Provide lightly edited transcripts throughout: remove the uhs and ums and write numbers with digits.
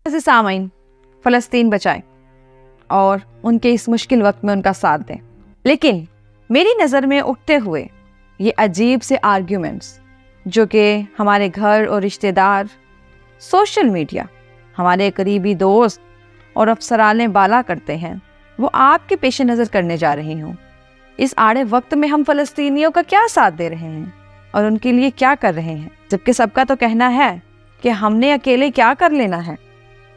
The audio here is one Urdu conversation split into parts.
ایسے سامعین، فلسطین بچائیں اور ان کے اس مشکل وقت میں ان کا ساتھ دیں۔ لیکن میری نظر میں اٹھتے ہوئے یہ عجیب سے آرگیومنٹس جو کہ ہمارے گھر اور رشتہ دار، سوشل میڈیا، ہمارے قریبی دوست اور افسران بالا کرتے ہیں، وہ آپ کے پیش نظر کرنے جا رہی ہوں۔ اس آڑے وقت میں ہم فلسطینیوں کا کیا ساتھ دے رہے ہیں اور ان کے لیے کیا کر رہے ہیں، جبکہ سب کا تو کہنا ہے کہ ہم نے اکیلے کیا کر لینا ہے۔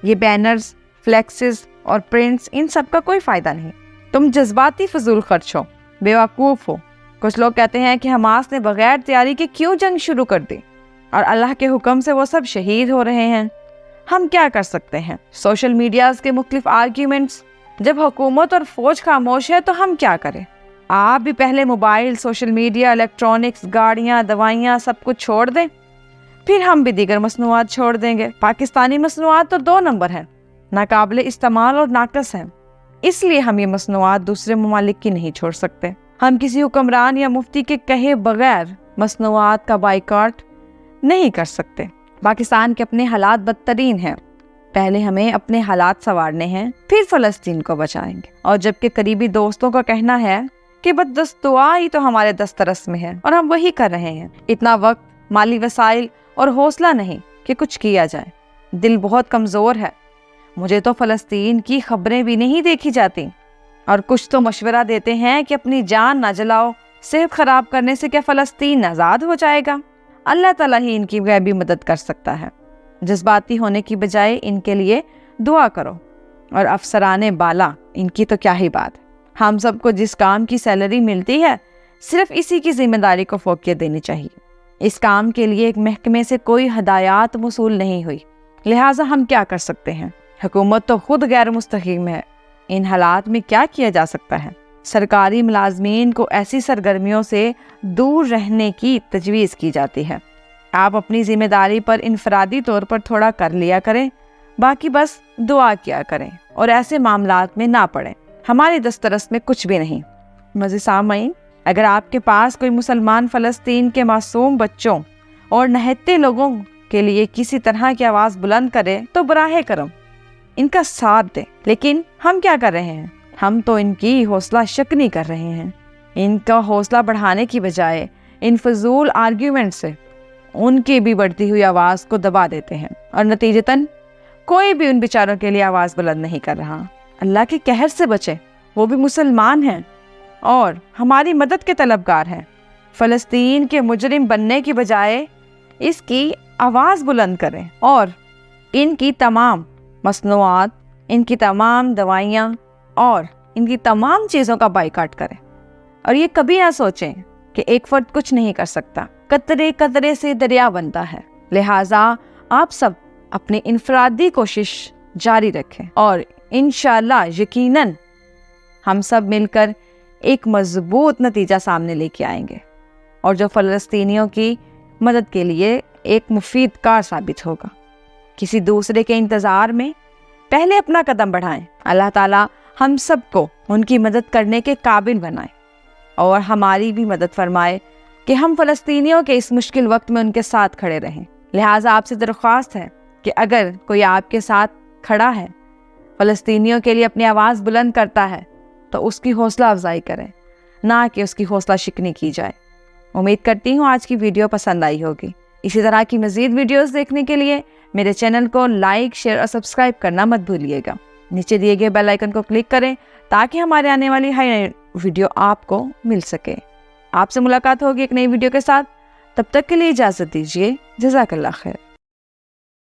یہ بینرز، فلیکسز اور پرنٹس، ان سب کا کوئی فائدہ نہیں۔ تم جذباتی فضول خرچ ہو، بیوقوف ہو۔ کچھ لوگ کہتے ہیں کہ حماس نے بغیر تیاری کے کیوں جنگ شروع کر دی اور اللہ کے حکم سے وہ سب شہید ہو رہے ہیں۔ ہم کیا کر سکتے ہیں؟ سوشل میڈیاز کے مختلف آرگیومنٹس، جب حکومت اور فوج خاموش ہے تو ہم کیا کریں؟ آپ بھی پہلے موبائل، سوشل میڈیا، الیکٹرانکس، گاڑیاں، دوائیاں سب کچھ چھوڑ دیں، پھر ہم بھی دیگر مصنوعات چھوڑ دیں گے۔ پاکستانی مصنوعات تو 2 نمبر ہیں، ناقابل استعمال اور ناقص ہیں، اس لیے ہم یہ مصنوعات دوسرے ممالک کی نہیں چھوڑ سکتے۔ ہم کسی حکمران یا مفتی کے کہے بغیر مصنوعات کا بائیکاٹ نہیں کر سکتے۔ پاکستان کے اپنے حالات بدترین ہیں، پہلے ہمیں اپنے حالات سنوارنے ہیں، پھر فلسطین کو بچائیں گے۔ اور جبکہ قریبی دوستوں کا کہنا ہے کہ بس دعا ہی تو ہمارے دسترس میں ہے اور ہم وہی کر رہے ہیں۔ اتنا وقت، مالی وسائل اور حوصلہ نہیں کہ کچھ کیا جائے۔ دل بہت کمزور ہے۔ مجھے تو فلسطین کی خبریں بھی نہیں دیکھی جاتی، اور کچھ تو مشورہ دیتے ہیں کہ اپنی جان نہ جلاؤ، صحت خراب کرنے سے کیا فلسطین آزاد ہو جائے گا؟ اللہ تعالیٰ ہی ان کی غیبی مدد کر سکتا ہے۔ جذباتی ہونے کی بجائے ان کے لیے دعا کرو، اور افسران بالا، ان کی تو کیا ہی بات ہے۔ ہم سب کو جس کام کی سیلری ملتی ہے، صرف اسی کی ذمہ داری کو فوقیت دینی چاہیے۔ اس کام کے لیے ایک محکمے سے کوئی ہدایات موصول نہیں ہوئی، لہٰذا ہم کیا کر سکتے ہیں؟ حکومت تو خود غیر مستحکم ہے۔ ان حالات میں کیا کیا جا سکتا ہے؟ سرکاری ملازمین کو ایسی سرگرمیوں سے دور رہنے کی تجویز کی جاتی ہے۔ آپ اپنی ذمہ داری پر انفرادی طور پر تھوڑا کر لیا کریں، باقی بس دعا کیا کریں اور ایسے معاملات میں نہ پڑیں۔ ہماری دسترس میں کچھ بھی نہیں۔ مزید سامعین، اگر آپ کے پاس کوئی مسلمان فلسطین کے معصوم بچوں اور نہتے لوگوں کے لیے کسی طرح کی آواز بلند کرے تو براہ کرم ان کا ساتھ دیں۔ لیکن ہم کیا کر رہے ہیں؟ ہم تو ان کی حوصلہ شکنی کر رہے ہیں۔ ان کا حوصلہ بڑھانے کی بجائے ان فضول آرگیومنٹ سے ان کی بھی بڑھتی ہوئی آواز کو دبا دیتے ہیں، اور نتیجتاً کوئی بھی ان بیچاروں کے لیے آواز بلند نہیں کر رہا۔ اللہ کے قہر سے بچے، وہ بھی مسلمان ہیں اور ہماری مدد کے طلبگار ہیں۔ فلسطین کے مجرم بننے کی بجائے اس کی آواز بلند کریں اور ان کی تمام مصنوعات، ان کی تمام دوائیاں اور ان کی تمام چیزوں کا بائیکاٹ کریں۔ اور یہ کبھی نہ سوچیں کہ ایک فرد کچھ نہیں کر سکتا۔ قطرے قطرے سے دریا بنتا ہے، لہٰذا آپ سب اپنی انفرادی کوشش جاری رکھیں، اور انشاءاللہ یقیناً ہم سب مل کر ایک مضبوط نتیجہ سامنے لے کے آئیں گے، اور جو فلسطینیوں کی مدد کے لیے ایک مفید کار ثابت ہوگا۔ کسی دوسرے کے انتظار میں پہلے اپنا قدم بڑھائیں۔ اللہ تعالیٰ ہم سب کو ان کی مدد کرنے کے قابل بنائے، اور ہماری بھی مدد فرمائے کہ ہم فلسطینیوں کے اس مشکل وقت میں ان کے ساتھ کھڑے رہیں۔ لہٰذا آپ سے درخواست ہے کہ اگر کوئی آپ کے ساتھ کھڑا ہے، فلسطینیوں کے لیے اپنی آواز بلند کرتا ہے، تو اس کی حوصلہ افزائی کریں، نہ کہ اس کی حوصلہ شکنی کی جائے۔ امید کرتی ہوں آج کی ویڈیو پسند آئی ہوگی۔ اسی طرح کی مزید ویڈیوز دیکھنے کے لیے میرے چینل کو لائک، شیئر اور سبسکرائب کرنا مت بھولیے گا۔ نیچے دیے گئے بیل آئیکن کو کلک کریں تاکہ ہمارے آنے والی ہر نئی ویڈیو آپ کو مل سکے۔ آپ سے ملاقات ہوگی ایک نئی ویڈیو کے ساتھ، تب تک کے لیے اجازت دیجیے۔ جزاک اللہ خیر۔